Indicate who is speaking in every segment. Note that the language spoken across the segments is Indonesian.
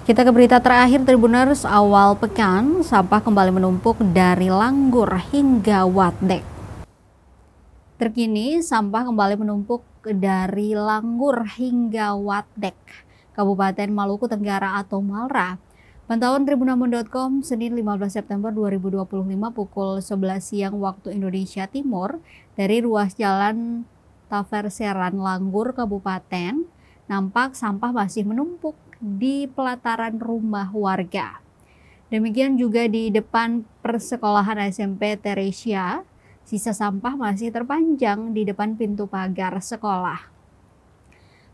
Speaker 1: Kita ke berita terakhir Tribuners. Awal pekan, sampah kembali menumpuk dari Langgur hingga Watdeg. Terkini, sampah kembali menumpuk dari Langgur hingga Watdeg, Kabupaten Maluku Tenggara atau Malra. Pantauan tribunambon.com Senin 15 September 2025 pukul 11 siang waktu Indonesia Timur dari ruas jalan Taverseran Langgur Kabupaten, nampak sampah masih menumpuk di pelataran rumah warga. Demikian juga di depan persekolahan SMP Teresia, sisa sampah masih terpanjang di depan pintu pagar sekolah.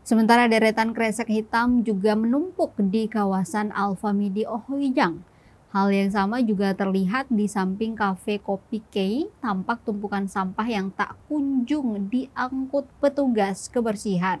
Speaker 1: Sementara deretan kresek hitam juga menumpuk di kawasan Alfamidi Ohwijang. Hal yang sama juga terlihat di samping kafe Kopi Kei, tampak tumpukan sampah yang tak kunjung diangkut petugas kebersihan.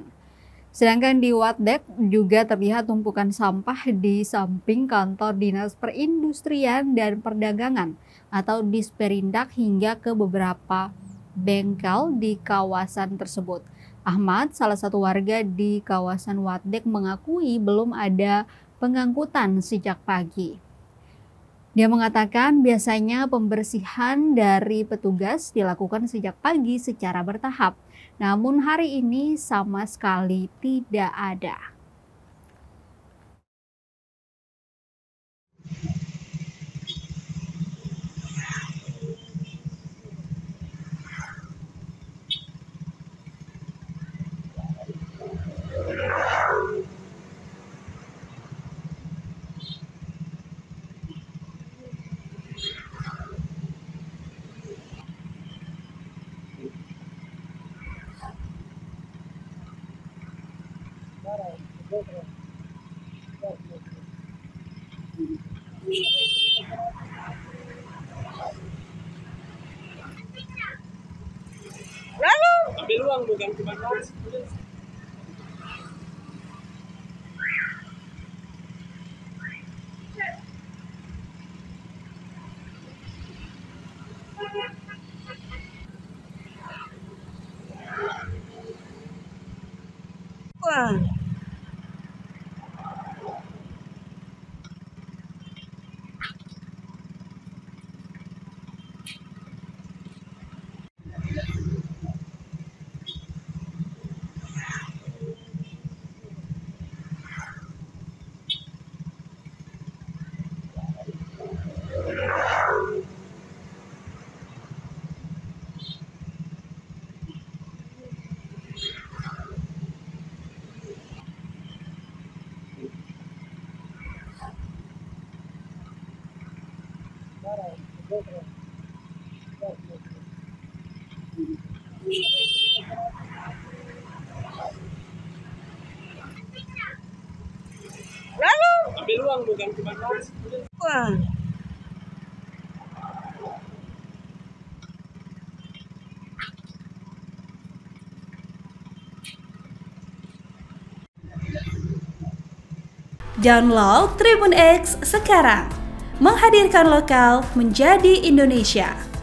Speaker 1: Sedangkan di Watdeg juga terlihat tumpukan sampah di samping kantor Dinas Perindustrian dan Perdagangan atau Disperindak hingga ke beberapa bengkel di kawasan tersebut. Ahmad, salah satu warga di kawasan Watdeg, mengakui belum ada pengangkutan sejak pagi. Dia mengatakan biasanya pembersihan dari petugas dilakukan sejak pagi secara bertahap, namun hari ini sama sekali tidak ada.
Speaker 2: Lalu ambil uang bukan cuma wah. Lalu ambil uang bukan cuma wah.
Speaker 3: Download Tribun X sekarang, menghadirkan lokal menjadi Indonesia.